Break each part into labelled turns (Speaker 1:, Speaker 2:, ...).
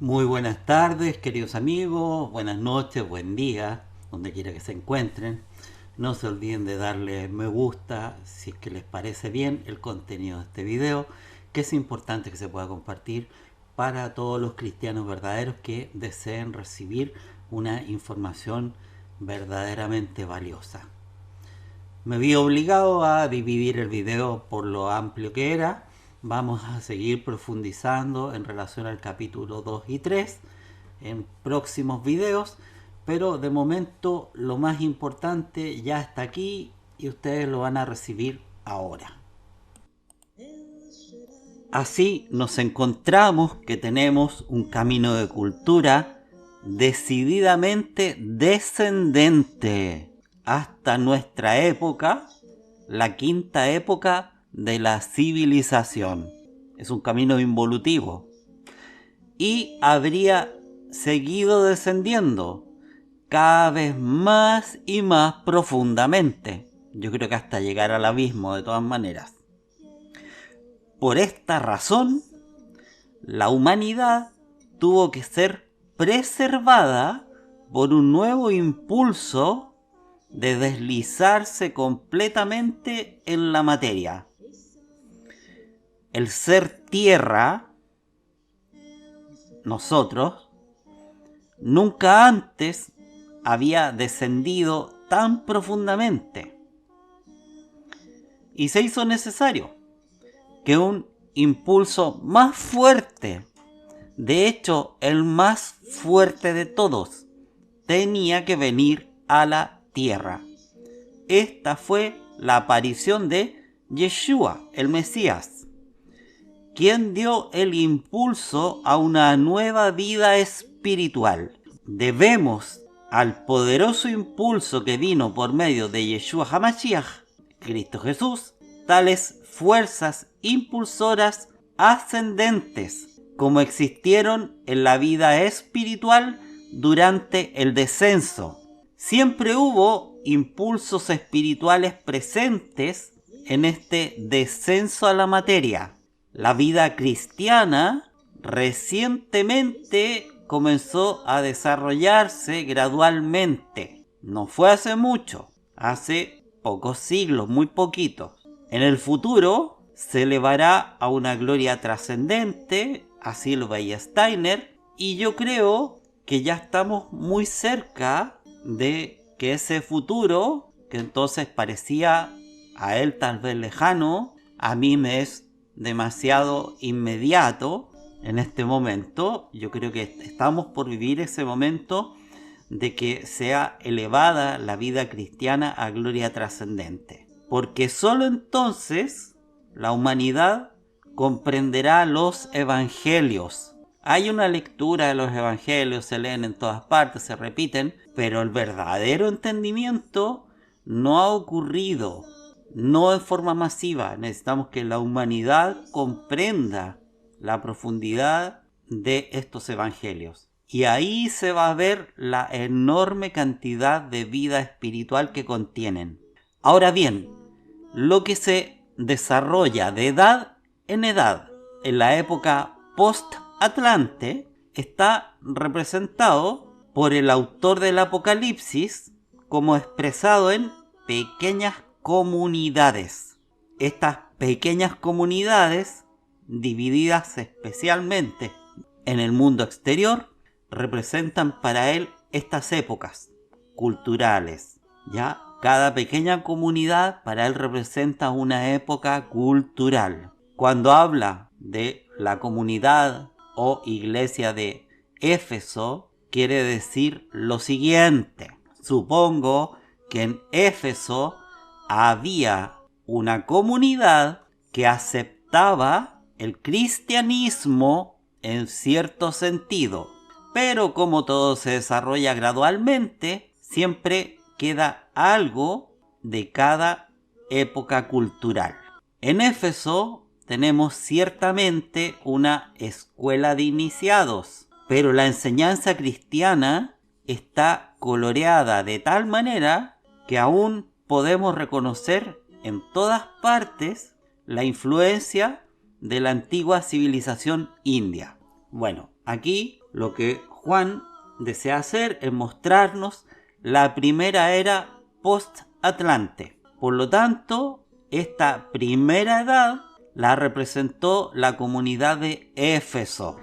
Speaker 1: Muy buenas tardes, queridos amigos, buenas noches, buen día, donde quiera que se encuentren. No se olviden de darle me gusta si es que les parece bien el contenido de este video, que es importante que se pueda compartir para todos los cristianos verdaderos que deseen recibir una información verdaderamente valiosa. Me vi obligado a dividir el video por lo amplio que era. Vamos a seguir profundizando en relación al capítulo 2 y 3 en próximos videos, pero de momento lo más importante ya está aquí y ustedes lo van a recibir ahora. Así nos encontramos que tenemos un camino de cultura decididamente descendente hasta nuestra época, la quinta época de la civilización. Es un camino involutivo y habría seguido descendiendo cada vez más y más profundamente. Yo creo que hasta llegar al abismo de todas maneras. Por esta razón, la humanidad tuvo que ser preservada por un nuevo impulso de deslizarse completamente en la materia. El ser tierra, nosotros, nunca antes había descendido tan profundamente. Y se hizo necesario que un impulso más fuerte, de hecho el más fuerte de todos, tenía que venir a la tierra. Esta fue la aparición de Yeshua, el Mesías, quien dio el impulso a una nueva vida espiritual. Debemos al poderoso impulso que vino por medio de Yeshua HaMashiach, Cristo Jesús, tales fuerzas impulsoras ascendentes como existieron en la vida espiritual durante el descenso. Siempre hubo impulsos espirituales presentes en este descenso a la materia. La vida cristiana recientemente comenzó a desarrollarse gradualmente. No fue hace mucho, hace pocos siglos, muy poquitos. En el futuro se elevará a una gloria trascendente, así lo veía Steiner, y yo creo que ya estamos muy cerca de que ese futuro, que entonces parecía a él tal vez lejano, a mí me es demasiado inmediato en este momento. Yo creo que estamos por vivir ese momento de que sea elevada la vida cristiana a gloria trascendente. Porque solo entonces la humanidad comprenderá los evangelios. Hay una lectura de los evangelios, se leen en todas partes, se repiten, pero el verdadero entendimiento no ha ocurrido, no en forma masiva. Necesitamos que la humanidad comprenda la profundidad de estos evangelios. Y ahí se va a ver la enorme cantidad de vida espiritual que contienen. Ahora bien, lo que se desarrolla de edad en la época post-Atlante está representado por el autor del Apocalipsis como expresado en pequeñas comunidades. Estas pequeñas comunidades, divididas especialmente en el mundo exterior, representan para él estas épocas culturales. Ya cada pequeña comunidad para él representa una época cultural. Cuando habla de la comunidad o iglesia de Éfeso, quiere decir lo siguiente. Supongo que en Éfeso había una comunidad que aceptaba el cristianismo en cierto sentido, pero como todo se desarrolla gradualmente, siempre queda algo de cada época cultural. En Éfeso tenemos ciertamente una escuela de iniciados, pero la enseñanza cristiana está coloreada de tal manera que aún podemos reconocer en todas partes la influencia de la antigua civilización india. Bueno, Aquí lo que Juan desea hacer es mostrarnos la primera era post-Atlante. Por lo tanto, esta primera edad la representó la comunidad de Éfeso.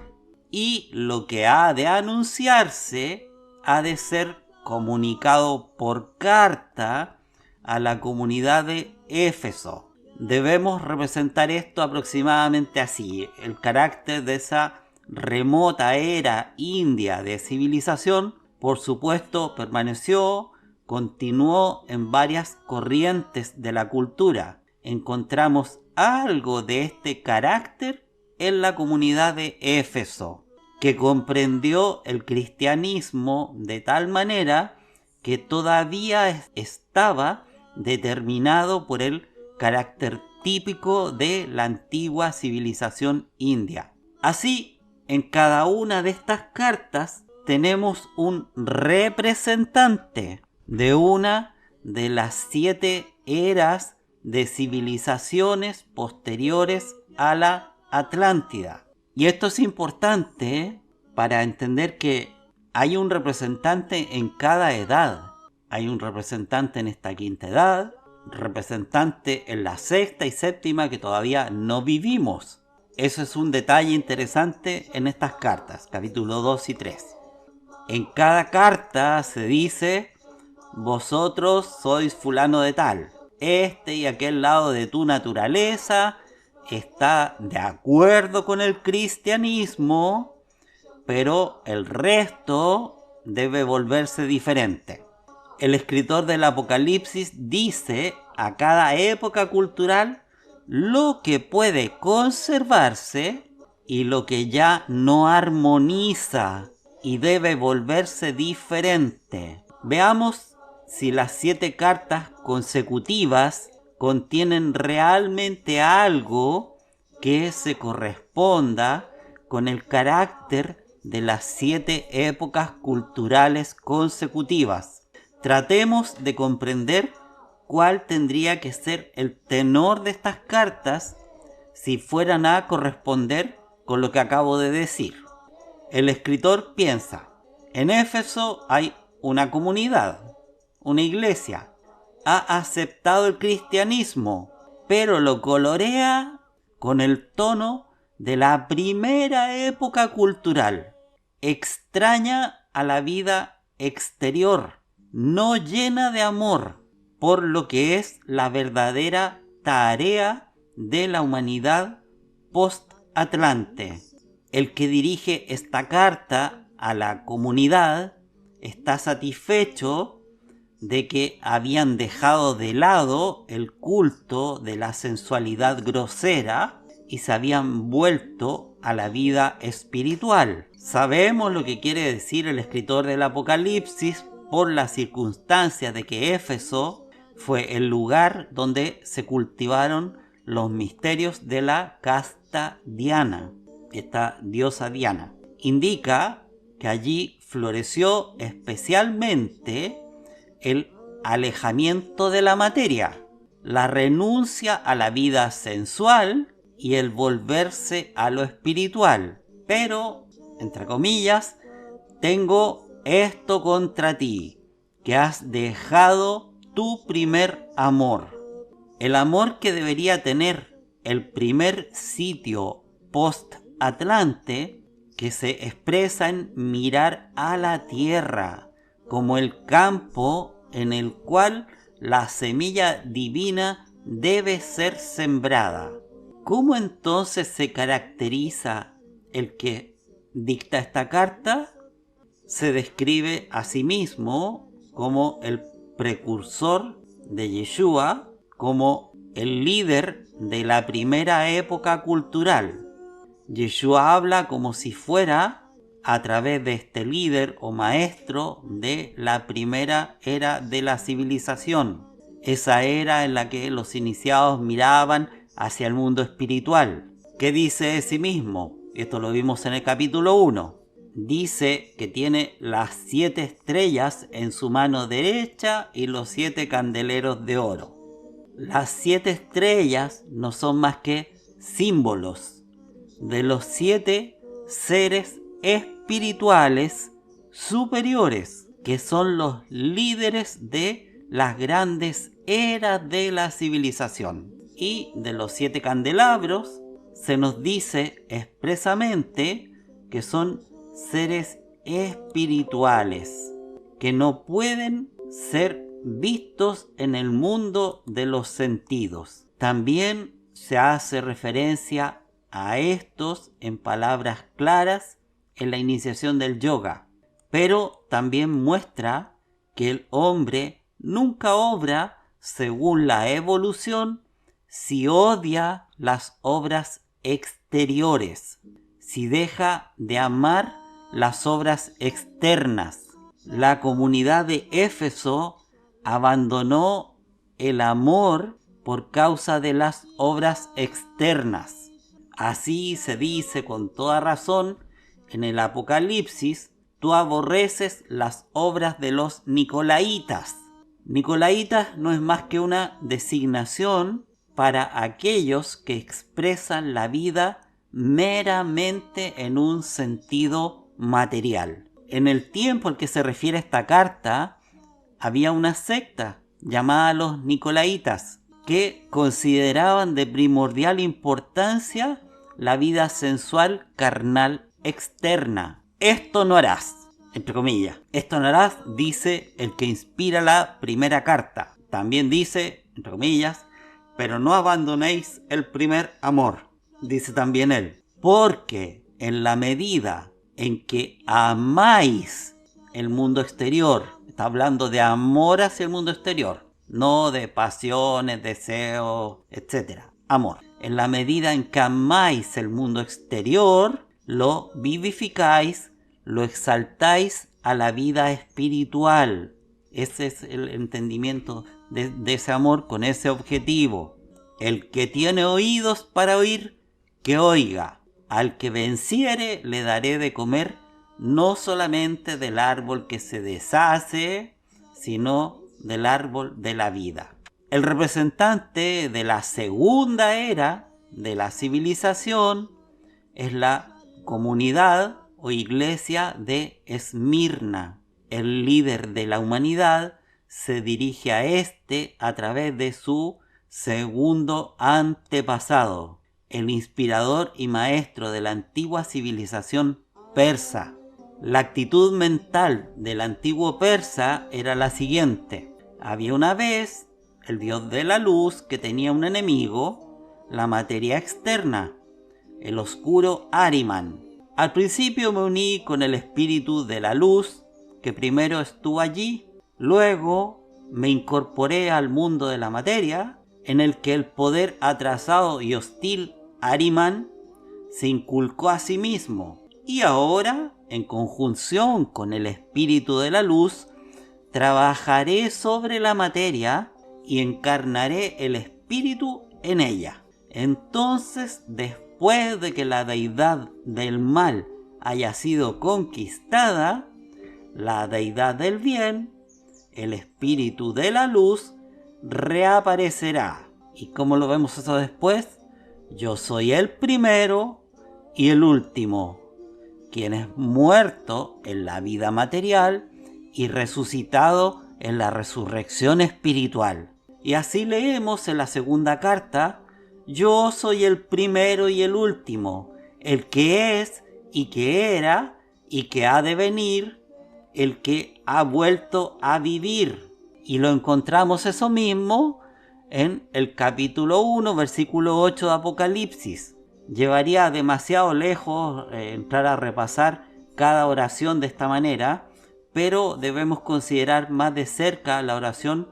Speaker 1: Y lo que ha de anunciarse ha de ser comunicado por carta a la comunidad de Éfeso. Debemos representar esto aproximadamente así. El carácter de esa remota era india de civilización, por supuesto, permaneció, continuó en varias corrientes de la cultura. Encontramos algo de este carácter en la comunidad de Éfeso, que comprendió el cristianismo de tal manera que todavía estaba determinado por el carácter típico de la antigua civilización india. Así, en cada una de estas cartas tenemos un representante de una de las 7 eras de civilizaciones posteriores a la Atlántida. Y esto es importante para entender que hay un representante en cada edad. Hay un representante en esta quinta edad, representante en la sexta y séptima que todavía no vivimos. Eso es un detalle interesante en estas cartas, capítulo 2 y 3. En cada carta se dice: vosotros sois fulano de tal. Este y aquel lado de tu naturaleza está de acuerdo con el cristianismo, pero el resto debe volverse diferente. El escritor del Apocalipsis dice a cada época cultural lo que puede conservarse y lo que ya no armoniza y debe volverse diferente. Veamos si las 7 cartas consecutivas contienen realmente algo que se corresponda con el carácter de las 7 épocas culturales consecutivas. Tratemos de comprender cuál tendría que ser el tenor de estas cartas si fueran a corresponder con lo que acabo de decir. El escritor piensa: en Éfeso hay una comunidad, una iglesia, ha aceptado el cristianismo, pero lo colorea con el tono de la primera época cultural, extraña a la vida exterior, no llena de amor por lo que es la verdadera tarea de la humanidad post-Atlante. El que dirige esta carta a la comunidad está satisfecho de que habían dejado de lado el culto de la sensualidad grosera y se habían vuelto a la vida espiritual. Sabemos lo que quiere decir el escritor del Apocalipsis por las circunstancias de que Éfeso fue el lugar donde se cultivaron los misterios de la casta Diana, esta diosa Diana. Indica que allí floreció especialmente el alejamiento de la materia, la renuncia a la vida sensual y el volverse a lo espiritual. Pero, entre comillas, tengo esto contra ti, que has dejado tu primer amor. El amor que debería tener el primer sitio post-Atlante, que se expresa en mirar a la tierra como el campo en el cual la semilla divina debe ser sembrada. ¿Cómo entonces se caracteriza el que dicta esta carta? Se describe a sí mismo como el precursor de Yeshua, como el líder de la primera época cultural. Yeshua habla como si fuera a través de este líder o maestro de la primera era de la civilización, esa era en la que los iniciados miraban hacia el mundo espiritual. ¿Qué dice de sí mismo? Esto lo vimos en el capítulo 1. Dice que tiene las 7 estrellas en su mano derecha y los 7 candeleros de oro. Las 7 estrellas no son más que símbolos de los 7 seres espirituales superiores, que son los líderes de las grandes eras de la civilización. Y de los 7 candelabros se nos dice expresamente que son seres espirituales, que no pueden ser vistos en el mundo de los sentidos. También se hace referencia a estos en palabras claras en la iniciación del yoga, pero también muestra que el hombre nunca obra según la evolución si odia las obras exteriores, si deja de amar las obras externas. La comunidad de Éfeso abandonó el amor por causa de las obras externas. Así se dice con toda razón en el Apocalipsis: tú aborreces las obras de los Nicolaitas. Nicolaitas no es más que una designación para aquellos que expresan la vida meramente en un sentido material. En el tiempo al que se refiere esta carta, había una secta llamada los Nicolaitas, que consideraban de primordial importancia la vida sensual carnal externa. Esto no harás, entre comillas. Esto no harás, dice el que inspira la primera carta. También dice, entre comillas, pero no abandonéis el primer amor, dice también él. Porque en la medida en que amáis el mundo exterior, está hablando de amor hacia el mundo exterior, no de pasiones, deseos, etc. Amor. En la medida en que amáis el mundo exterior, lo vivificáis, lo exaltáis a la vida espiritual. Ese es el entendimiento de ese amor con ese objetivo. El que tiene oídos para oír, que oiga. Al que venciere le daré de comer no solamente del árbol que se deshace, sino del árbol de la vida. El representante de la segunda era de la civilización es la comunidad o iglesia de Esmirna. El líder de la humanidad se dirige a este a través de su segundo antepasado, el inspirador y maestro de la antigua civilización persa. La actitud mental del antiguo persa era la siguiente: había una vez el dios de la luz que tenía un enemigo, la materia externa, el oscuro Ahriman. Al principio me uní con el espíritu de la luz, que primero estuvo allí, luego me incorporé al mundo de la materia, en el que el poder atrasado y hostil Ahriman se inculcó a sí mismo, y ahora, en conjunción con el espíritu de la luz, trabajaré sobre la materia y encarnaré el espíritu en ella. Entonces, después de que la deidad del mal haya sido conquistada, la deidad del bien, el espíritu de la luz, reaparecerá. ¿Y cómo lo vemos eso después? Yo soy el primero y el último, quien es muerto en la vida material y resucitado en la resurrección espiritual. Y así leemos en la segunda carta: yo soy el primero y el último, el que es y que era y que ha de venir, el que ha vuelto a vivir. Y lo encontramos eso mismo en el capítulo 1, versículo 8 de Apocalipsis. Llevaría demasiado lejos entrar a repasar cada oración de esta manera, pero debemos considerar más de cerca la oración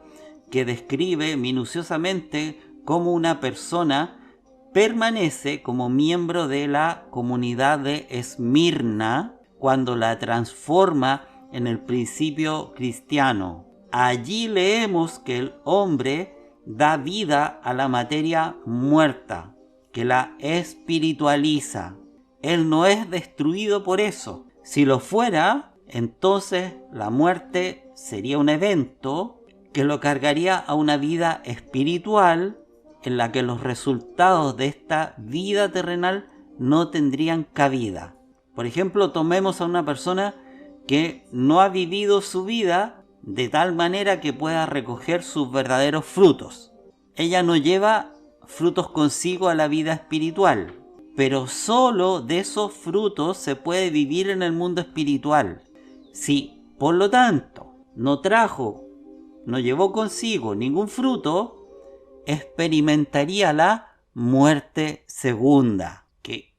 Speaker 1: que describe minuciosamente cómo una persona permanece como miembro de la comunidad de Esmirna cuando la transforma en el principio cristiano. Allí leemos que el hombre da vida a la materia muerta, que la espiritualiza. Él no es destruido por eso. Si lo fuera, entonces la muerte sería un evento que lo cargaría a una vida espiritual en la que los resultados de esta vida terrenal no tendrían cabida. Por ejemplo, tomemos a una persona que no ha vivido su vida de tal manera que pueda recoger sus verdaderos frutos. Ella no lleva frutos consigo a la vida espiritual, pero solo de esos frutos se puede vivir en el mundo espiritual. Si, por lo tanto, no llevó consigo ningún fruto, experimentaría la muerte segunda, que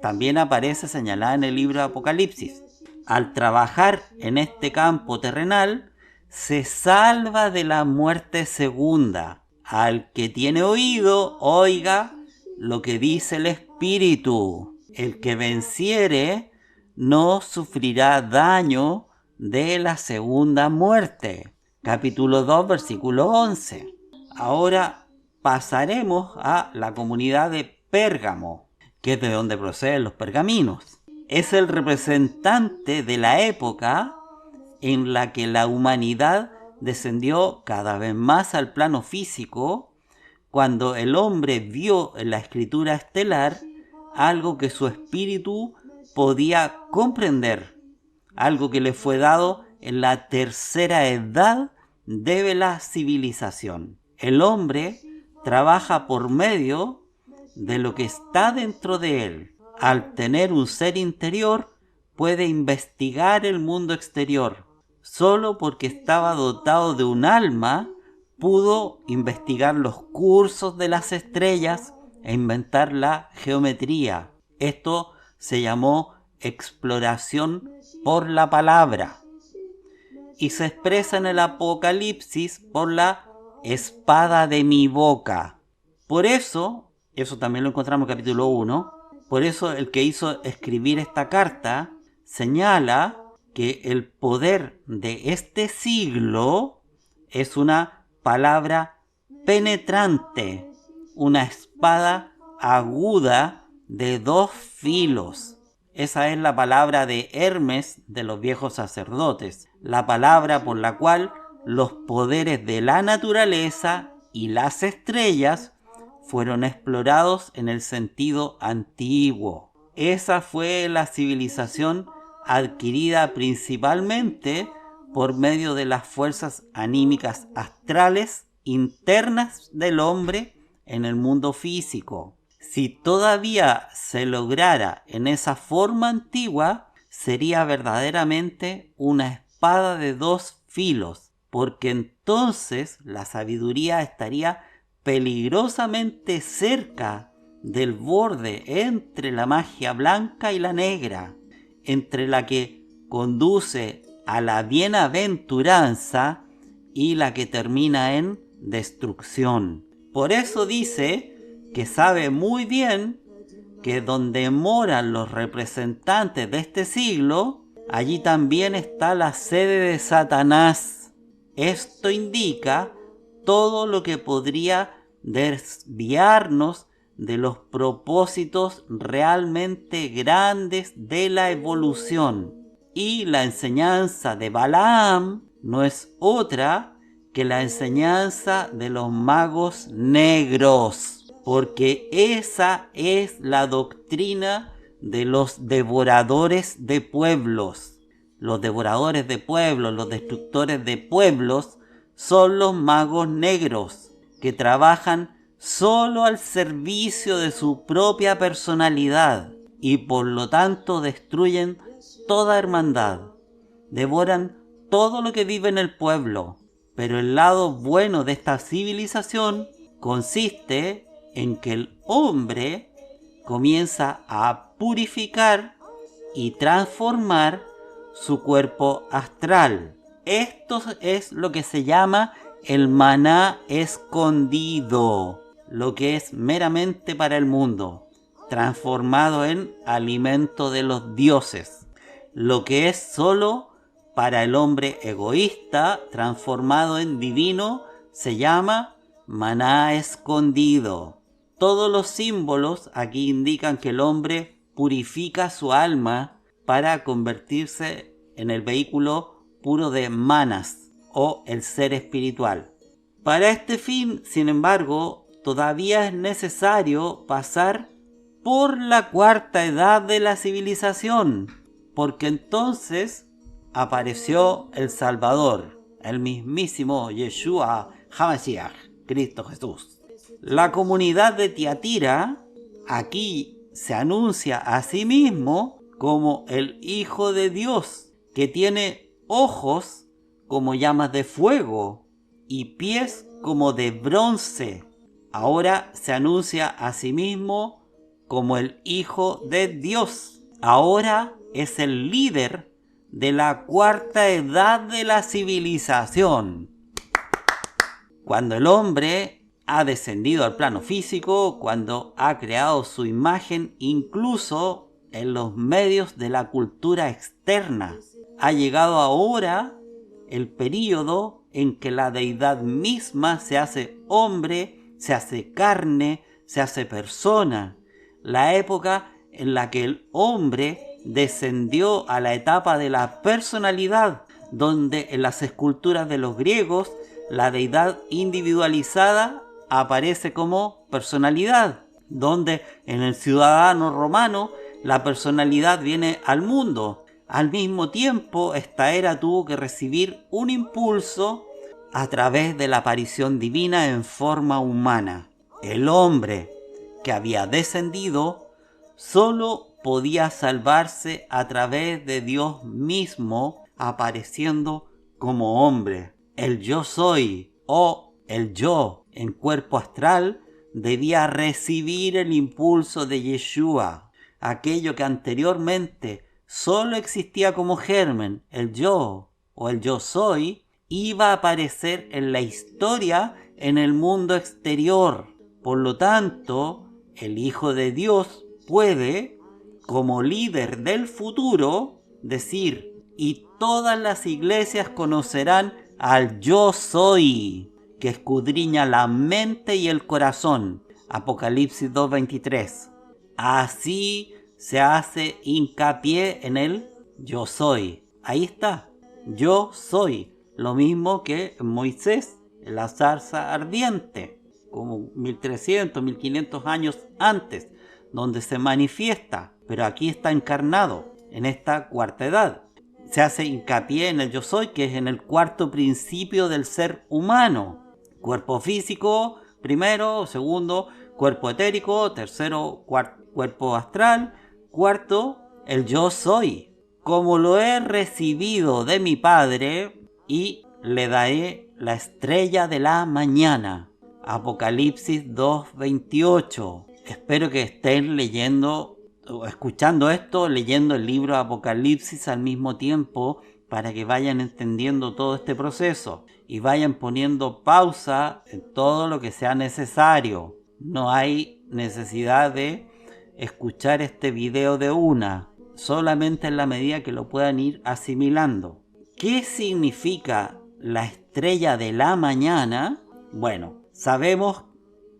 Speaker 1: también aparece señalada en el libro de Apocalipsis. Al trabajar en este campo terrenal, se salva de la muerte segunda. Al que tiene oído, oiga lo que dice el Espíritu. El que venciere no sufrirá daño de la segunda muerte. Capítulo 2, versículo 11. Ahora pasaremos a la comunidad de Pérgamo, que es de donde proceden los pergaminos. Es el representante de la época en la que la humanidad descendió cada vez más al plano físico, cuando el hombre vio en la escritura estelar algo que su espíritu podía comprender, algo que le fue dado en la tercera edad de la civilización. El hombre trabaja por medio de lo que está dentro de él. Al tener un ser interior, puede investigar el mundo exterior. Solo porque estaba dotado de un alma, pudo investigar los cursos de las estrellas e inventar la geometría. Esto se llamó exploración por la palabra y se expresa en el Apocalipsis por la espada de mi boca. Por eso también lo encontramos en capítulo 1, por eso el que hizo escribir esta carta señala que el poder de este siglo es una palabra penetrante, una espada aguda de 2 filos. Esa es la palabra de Hermes de los viejos sacerdotes, la palabra por la cual los poderes de la naturaleza y las estrellas fueron explorados en el sentido antiguo. Esa fue la civilización adquirida principalmente por medio de las fuerzas anímicas astrales internas del hombre en el mundo físico. Si todavía se lograra en esa forma antigua, sería verdaderamente una espada de 2 filos, porque entonces la sabiduría estaría peligrosamente cerca del borde entre la magia blanca y la negra, entre la que conduce a la bienaventuranza y la que termina en destrucción. Por eso dice que sabe muy bien que donde moran los representantes de este siglo, allí también está la sede de Satanás. Esto indica todo lo que podría desviarnos de los propósitos realmente grandes de la evolución. Y la enseñanza de Balaam no es otra que la enseñanza de los magos negros, porque esa es la doctrina de los devoradores de pueblos. Los devoradores de pueblos, los destructores de pueblos, son los magos negros, que trabajan solo al servicio de su propia personalidad y por lo tanto destruyen toda hermandad, devoran todo lo que vive en el pueblo. Pero el lado bueno de esta civilización consiste en que el hombre comienza a purificar y transformar su cuerpo astral. Esto es lo que se llama el maná escondido, lo que es meramente para el mundo, transformado en alimento de los dioses. Lo que es solo para el hombre egoísta, transformado en divino, se llama maná escondido. Todos los símbolos aquí indican que el hombre purifica su alma para convertirse en el vehículo puro de manas o el ser espiritual. Para este fin, sin embargo, todavía es necesario pasar por la cuarta edad de la civilización, porque entonces apareció el Salvador, el mismísimo Yeshua HaMashiach, Cristo Jesús. La comunidad de Tiatira aquí se anuncia a sí mismo como el Hijo de Dios, que tiene ojos como llamas de fuego y pies como de bronce. Ahora se anuncia a sí mismo como el Hijo de Dios. Ahora es el líder de la cuarta edad de la civilización. Cuando el hombre ha descendido al plano físico, cuando ha creado su imagen incluso en los medios de la cultura externa, ha llegado ahora el período en que la deidad misma se hace hombre, se hace carne, se hace persona. La época en la que el hombre descendió a la etapa de la personalidad, donde en las esculturas de los griegos la deidad individualizada aparece como personalidad, donde en el ciudadano romano la personalidad viene al mundo. Al mismo tiempo, esta era tuvo que recibir un impulso a través de la aparición divina en forma humana. El hombre que había descendido solo podía salvarse a través de Dios mismo apareciendo como hombre. El yo soy o el yo en cuerpo astral debía recibir el impulso de Yeshua. Aquello que anteriormente solo existía como germen, el yo o el yo soy, iba a aparecer en la historia en el mundo exterior. Por lo tanto, el Hijo de Dios puede, como líder del futuro, decir: y todas las iglesias conocerán al yo soy, que escudriña la mente y el corazón. Apocalipsis 2:23. Así se hace hincapié en el yo soy. Ahí está, yo soy. Lo mismo que Moisés, en la zarza ardiente, como 1300, 1500 años antes, donde se manifiesta, pero aquí está encarnado, en esta cuarta edad. Se hace hincapié en el yo soy, que es en el cuarto principio del ser humano. Cuerpo físico, primero; segundo, cuerpo etérico; tercero, cuerpo astral; cuarto, el yo soy. Como lo he recibido de mi Padre, y le daré la estrella de la mañana. Apocalipsis 2:28. Espero que estén leyendo o escuchando esto, leyendo el libro de Apocalipsis al mismo tiempo, para que vayan entendiendo todo este proceso y vayan poniendo pausa en todo lo que sea necesario. No hay necesidad de escuchar este video de una, solamente en la medida que lo puedan ir asimilando. ¿Qué significa la estrella de la mañana? Bueno, sabemos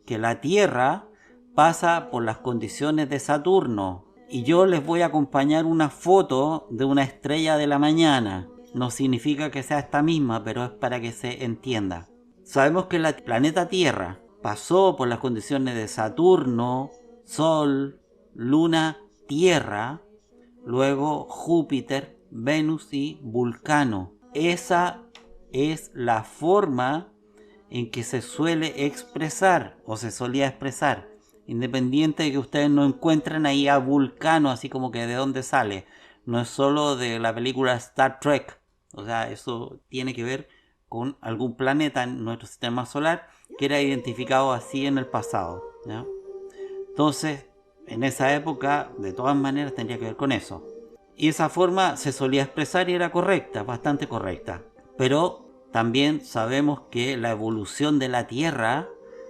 Speaker 1: que la Tierra pasa por las condiciones de Saturno, y yo les voy a acompañar una foto de una estrella de la mañana. No significa que sea esta misma, pero es para que se entienda. Sabemos que el planeta Tierra pasó por las condiciones de Saturno, Sol, Luna, Tierra, luego Júpiter, Venus y Vulcano. Esa es la forma en que se suele expresar, o se solía expresar, independiente de que ustedes no encuentren ahí a Vulcano así como que de dónde sale. No es solo de la película Star Trek, o sea, eso tiene que ver con algún planeta en nuestro sistema solar que era identificado así en el pasado, ¿ya? Entonces, en esa época, de todas maneras, tendría que ver con eso. Y esa forma se solía expresar y era correcta, bastante correcta. Pero también sabemos que la evolución de la Tierra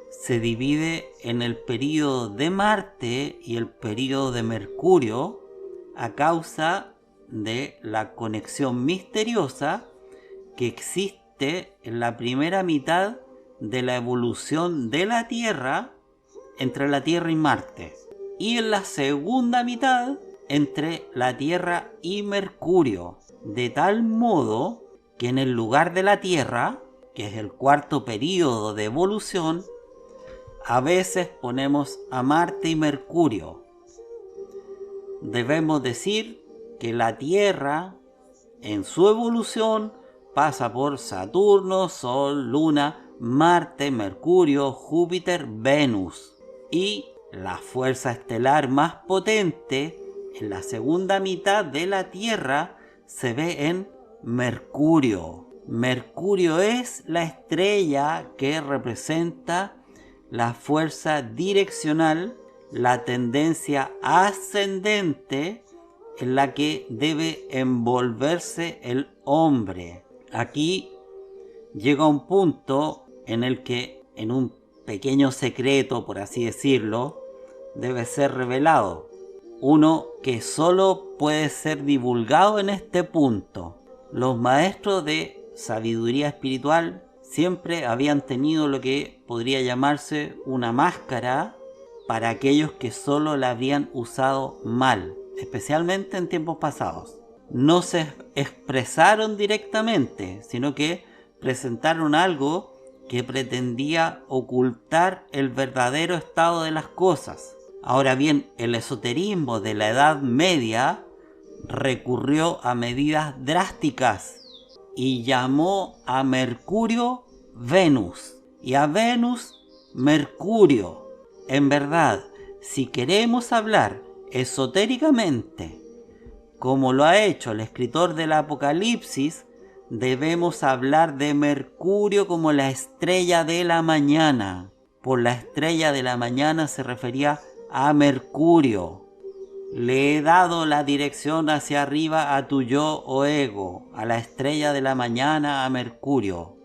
Speaker 1: se divide en el período de Marte y el período de Mercurio, a causa de la conexión misteriosa que existe en la primera mitad de la evolución de la Tierra entre la Tierra y Marte, y en la segunda mitad entre la Tierra y Mercurio, de tal modo que en el lugar de la Tierra, que es el cuarto período de evolución, a veces ponemos a Marte y Mercurio, debemos decir que la Tierra, en su evolución, pasa por Saturno, Sol, Luna, Marte, Mercurio, Júpiter, Venus. Y la fuerza estelar más potente en la segunda mitad de la Tierra se ve en Mercurio. Mercurio es la estrella que representa la fuerza direccional, la tendencia ascendente en la que debe envolverse el hombre. Aquí llega un punto en el que, en un pequeño secreto, por así decirlo, debe ser revelado. Uno que solo puede ser divulgado en este punto. Los maestros de sabiduría espiritual siempre habían tenido lo que podría llamarse una máscara para aquellos que solo la habían usado mal, especialmente en tiempos pasados. No se expresaron directamente, sino que presentaron algo que pretendía ocultar el verdadero estado de las cosas. Ahora bien, el esoterismo de la Edad Media recurrió a medidas drásticas y llamó a Mercurio Venus y a Venus Mercurio. En verdad, si queremos hablar esotéricamente, como lo ha hecho el escritor del Apocalipsis, debemos hablar de Mercurio como la estrella de la mañana. Por la estrella de la mañana se refería a Mercurio. Le he dado la dirección hacia arriba a tu yo o ego, a la estrella de la mañana, a Mercurio,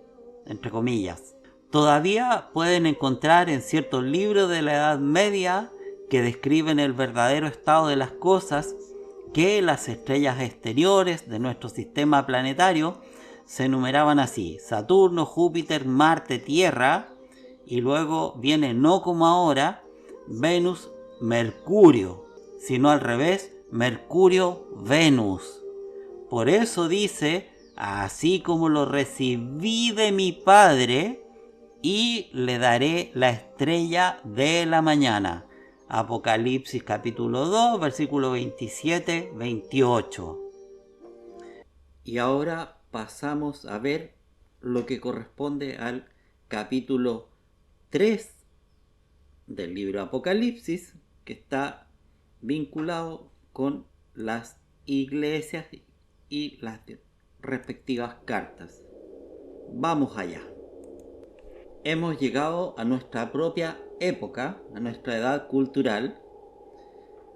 Speaker 1: entre comillas. Todavía pueden encontrar en ciertos libros de la Edad Media que describen el verdadero estado de las cosas, que las estrellas exteriores de nuestro sistema planetario se enumeraban así: Saturno, Júpiter, Marte, Tierra, y luego viene, no como ahora, Venus, Mercurio, sino al revés, Mercurio, Venus. Por eso dice: así como lo recibí de mi Padre, y le daré la estrella de la mañana. Apocalipsis capítulo 2, versículo 27-28. Y ahora pasamos a ver lo que corresponde al capítulo 3 del libro Apocalipsis, que está vinculado con las iglesias y las respectivas cartas. Vamos allá. Hemos llegado a nuestra propia época, a nuestra edad cultural,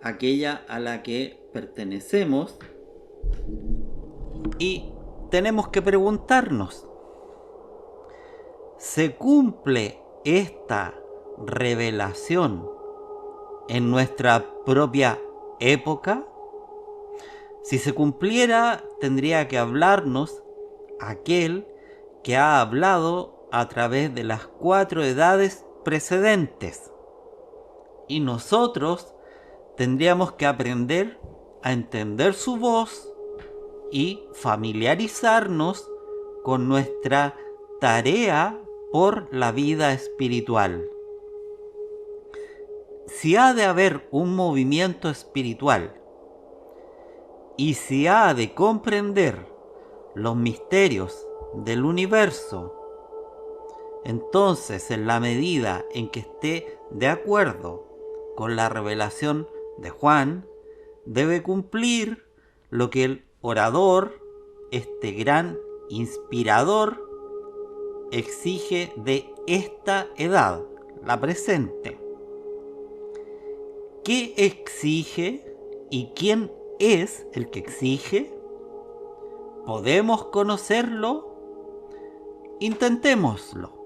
Speaker 1: aquella a la que pertenecemos, y tenemos que preguntarnos: ¿se cumple esta revelación en nuestra propia época? Si se cumpliera, tendría que hablarnos aquel que ha hablado a través de las 4 edades precedentes, y nosotros tendríamos que aprender a entender su voz y familiarizarnos con nuestra tarea por la vida espiritual. Si ha de haber un movimiento espiritual y si ha de comprender los misterios del universo, entonces, en la medida en que esté de acuerdo con la revelación de Juan, debe cumplir lo que el orador, este gran inspirador, exige de esta edad, la presente. ¿Qué exige y quién es el que exige? ¿Podemos conocerlo? Intentémoslo.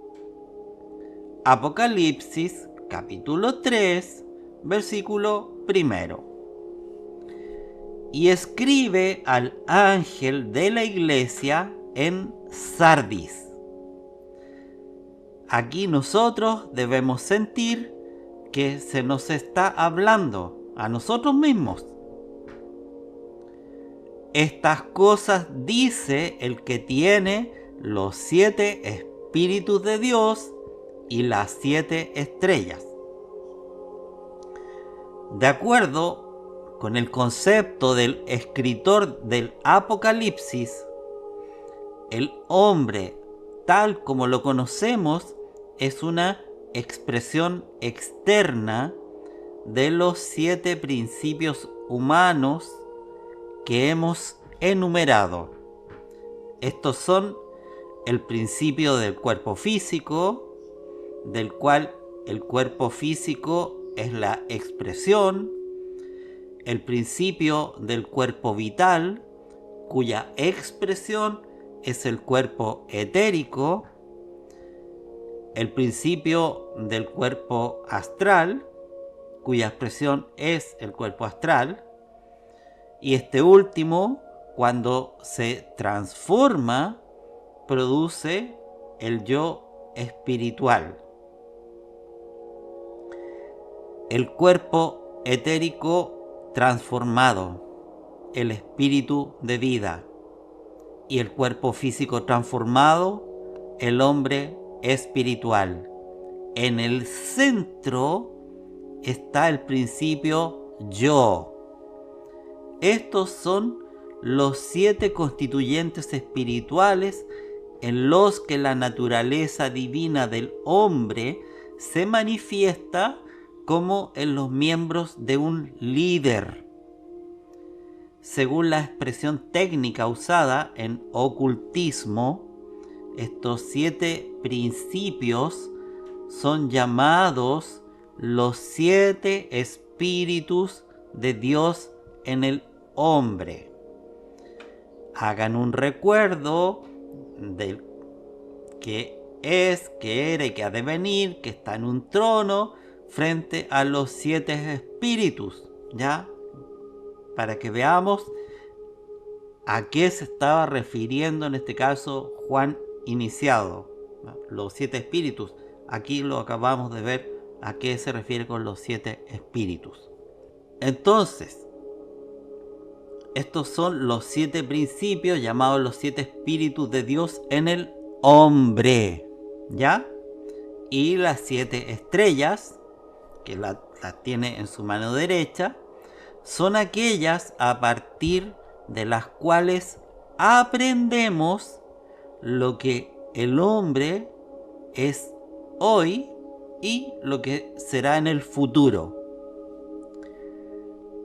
Speaker 1: Apocalipsis capítulo 3, versículo 1. Y escribe al ángel de la iglesia en Sardis. Aquí nosotros debemos sentir que se nos está hablando a nosotros mismos. Estas cosas dice el que tiene los 7 espíritus de Dios y las 7 estrellas. De acuerdo con el concepto del escritor del Apocalipsis, el hombre, tal como lo conocemos, es una expresión externa de los 7 principios humanos que hemos enumerado. Estos son el principio del cuerpo físico, del cual el cuerpo físico es la expresión, el principio del cuerpo vital, cuya expresión es el cuerpo etérico, el principio del cuerpo astral, cuya expresión es el cuerpo astral, y este último, cuando se transforma, produce el yo espiritual. El cuerpo etérico transformado, el espíritu de vida, y el cuerpo físico transformado, el hombre espiritual. En el centro está el principio yo. Estos son los 7 constituyentes espirituales en los que la naturaleza divina del hombre se manifiesta como en los miembros de un líder. Según la expresión técnica usada en ocultismo, estos 7 principios son llamados los 7 espíritus de Dios en el hombre. Hagan un recuerdo del que es, que era y que ha de venir, que está en un trono frente a los 7 espíritus, ¿ya? Para que veamos a qué se estaba refiriendo en este caso Juan iniciado, ¿no? Los 7 espíritus. Aquí lo acabamos de ver a qué se refiere con los 7 espíritus. Entonces, estos son los 7 principios llamados los 7 espíritus de Dios en el hombre, ¿ya? Y las 7 estrellas, que las tiene en su mano derecha, son aquellas a partir de las cuales aprendemos lo que el hombre es hoy y lo que será en el futuro.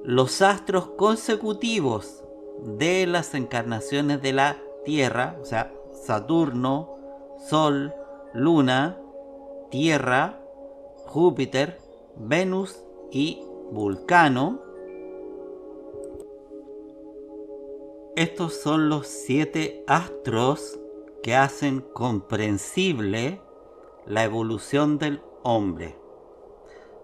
Speaker 1: Los astros consecutivos de las encarnaciones de la Tierra, o sea, Saturno, Sol, Luna, Tierra, Júpiter, Venus y Vulcano. Estos son los 7 astros que hacen comprensible la evolución del hombre.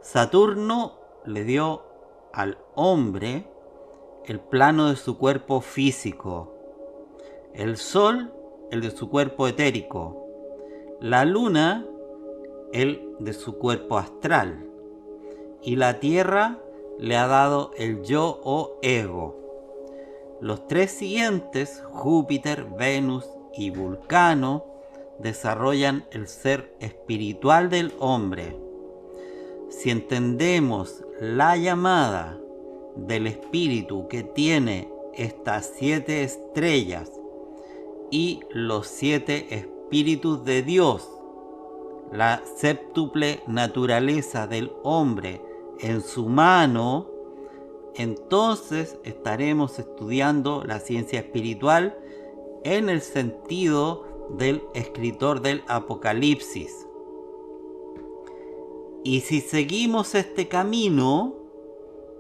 Speaker 1: Saturno le dio al hombre el plano de su cuerpo físico, el Sol el de su cuerpo etérico, la Luna el de su cuerpo astral, y la Tierra le ha dado el yo o ego. Los 3 siguientes, Júpiter, Venus y Vulcano, desarrollan el ser espiritual del hombre. Si entendemos la llamada del espíritu que tiene estas 7 estrellas y los 7 espíritus de Dios, la séptuple naturaleza del hombre en su mano, entonces estaremos estudiando la ciencia espiritual en el sentido del escritor del Apocalipsis. Y si seguimos este camino,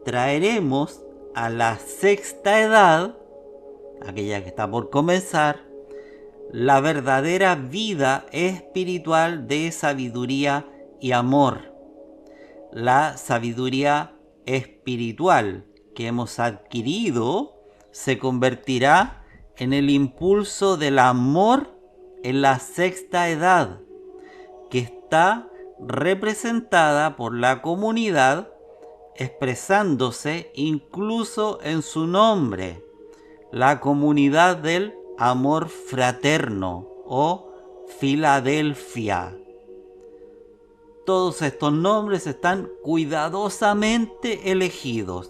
Speaker 1: traeremos a la 6ª edad, aquella que está por comenzar, la verdadera vida espiritual de sabiduría y amor. La sabiduría espiritual que hemos adquirido se convertirá en el impulso del amor en la 6ª edad, que está representada por la comunidad, expresándose incluso en su nombre, la comunidad del amor fraterno o Filadelfia. Todos estos nombres están cuidadosamente elegidos.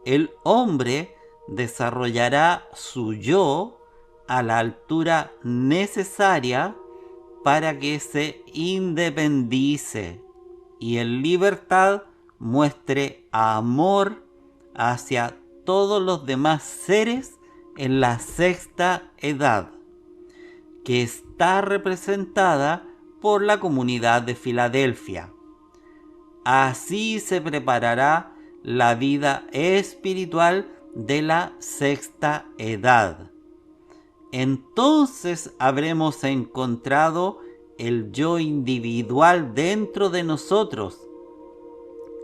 Speaker 1: el hombre desarrollará su yo a la altura necesaria para que se independice y en libertad muestre amor hacia todos los demás seres en la sexta edad, que está representada por la comunidad de Filadelfia. Así se preparará la vida espiritual de la sexta edad. Entonces habremos encontrado el yo individual dentro de nosotros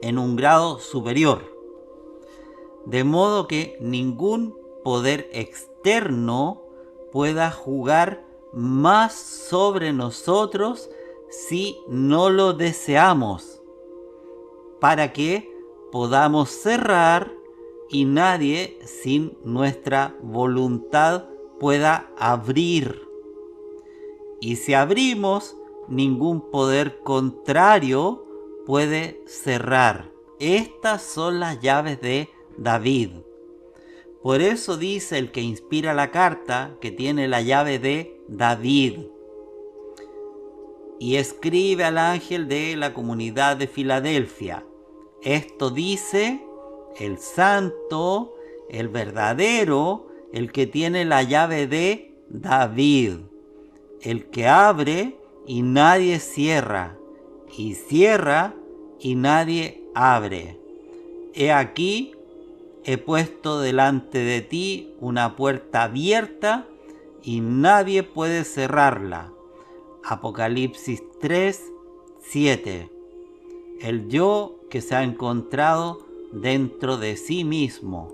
Speaker 1: en un grado superior, de modo que ningún poder externo pueda jugar más sobre nosotros si no lo deseamos, para que podamos cerrar y nadie sin nuestra voluntad pueda abrir. Y si abrimos, ningún poder contrario puede cerrar. Estas son las llaves de David. Por eso dice el que inspira la carta que tiene la llave de David. Y escribe al ángel de la comunidad de Filadelfia. Esto dice el santo, el verdadero, el que tiene la llave de David, el que abre y nadie cierra, y cierra y nadie abre. He aquí, he puesto delante de ti una puerta abierta y nadie puede cerrarla. Apocalipsis 3:7. El yo que se ha encontrado dentro de sí mismo.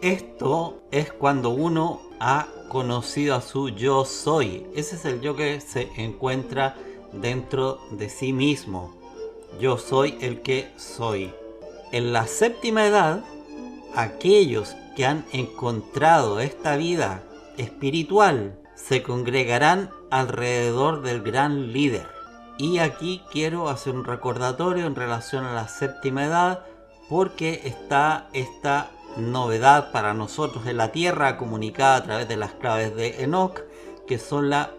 Speaker 1: Esto es cuando uno ha conocido a su yo soy. Ese es el yo que se encuentra dentro de sí mismo. Yo soy el que soy. En la séptima edad, aquellos que han encontrado esta vida espiritual se congregarán alrededor del gran líder. Y aquí quiero hacer un recordatorio en relación a la séptima edad, porque está esta novedad para nosotros en la tierra, comunicada a través de las claves de Enoch, que son la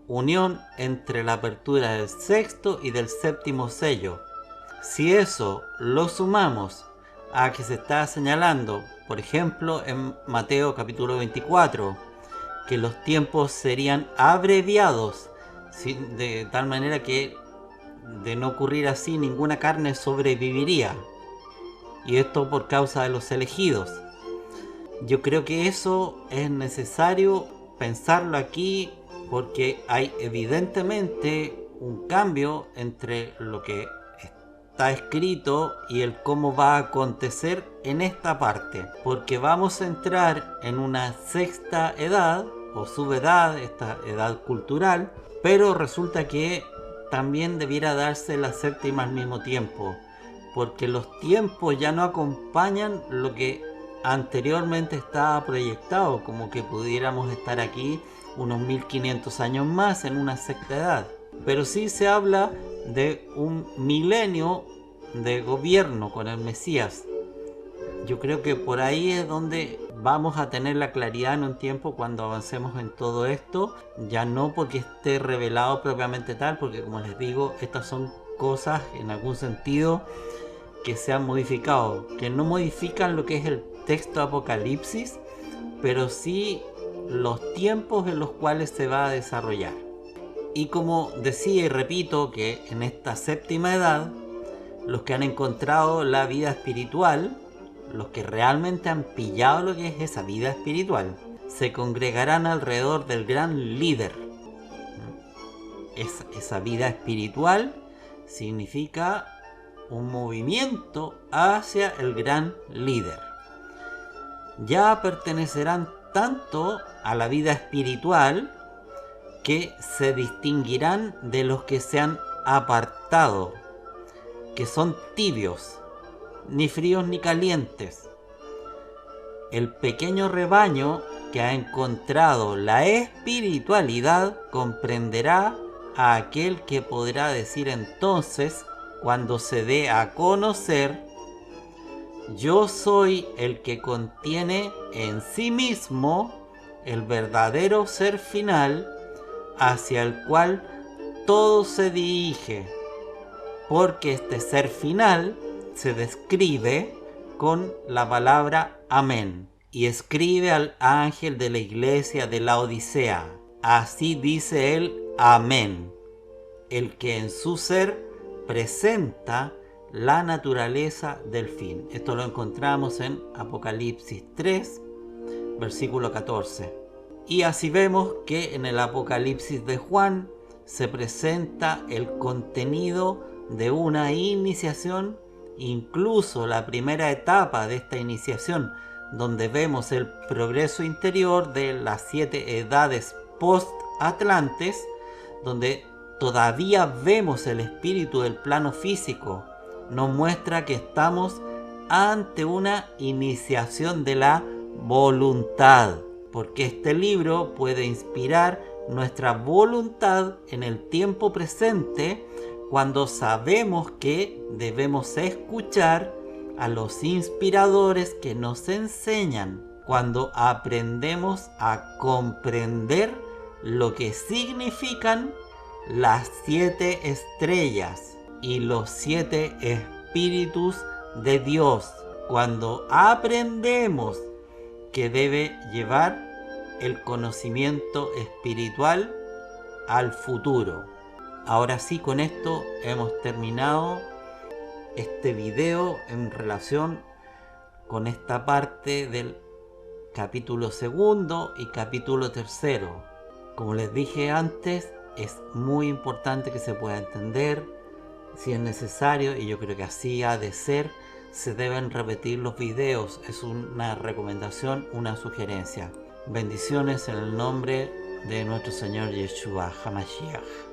Speaker 1: unión entre la apertura del sexto y del séptimo sello. Si eso lo sumamos a que se está señalando, por ejemplo, en Mateo capítulo 24, que los tiempos serían abreviados, de tal manera que, de no ocurrir así, ninguna carne sobreviviría. Y esto por causa de los elegidos. Yo creo que eso es necesario pensarlo aquí, porque hay evidentemente un cambio entre lo que está escrito y el cómo va a acontecer en esta parte, porque vamos a entrar en una sexta edad o subedad, esta edad cultural, pero resulta que también debiera darse la séptima al mismo tiempo, porque los tiempos ya no acompañan lo que anteriormente estaba proyectado, como que pudiéramos estar aquí unos 1500 años más en una sexta edad. Pero sí se habla de un milenio de gobierno con el Mesías. Yo creo que por ahí es donde vamos a tener la claridad en un tiempo cuando avancemos en todo esto, ya no porque esté revelado propiamente tal, porque como les digo, estas son cosas en algún sentido que se han modificado, que no modifican lo que es el texto Apocalipsis, pero sí los tiempos en los cuales se va a desarrollar. Y como decía y repito, que en esta séptima edad, los que han encontrado la vida espiritual, los que realmente han pillado lo que es esa vida espiritual, se congregarán alrededor del gran líder. Esa vida espiritual significa un movimiento hacia el gran líder. Ya pertenecerán tanto a la vida espiritual que se distinguirán de los que se han apartado, que son tibios, ni fríos ni calientes. El pequeño rebaño que ha encontrado la espiritualidad comprenderá a aquel que podrá decir entonces, cuando se dé a conocer, yo soy el que contiene en sí mismo el verdadero ser final hacia el cual todo se dirige, porque este ser final se describe con la palabra amén y escribe al ángel de la iglesia de la Odisea. Así dice él, amén, el que en su ser presenta la naturaleza del fin. Esto lo encontramos en Apocalipsis 3, versículo 14. Y así vemos que en el Apocalipsis de Juan se presenta el contenido de una iniciación, incluso la primera etapa de esta iniciación, donde vemos el progreso interior de las 7 edades post-atlantes, donde todavía vemos el espíritu del plano físico. Nos muestra que estamos ante una iniciación de la voluntad, porque este libro puede inspirar nuestra voluntad en el tiempo presente, cuando sabemos que debemos escuchar a los inspiradores que nos enseñan, cuando aprendemos a comprender lo que significan las 7 estrellas y los 7 espíritus de Dios, cuando aprendemos que debe llevar el conocimiento espiritual al futuro. Ahora sí, con esto hemos terminado este video en relación con esta parte del capítulo 2 y capítulo 3. Como les dije antes, es muy importante que se pueda entender. Si es necesario, y yo creo que así ha de ser, se deben repetir los videos. Es una recomendación, una sugerencia. Bendiciones en el nombre de nuestro Señor Yeshua HaMashiach.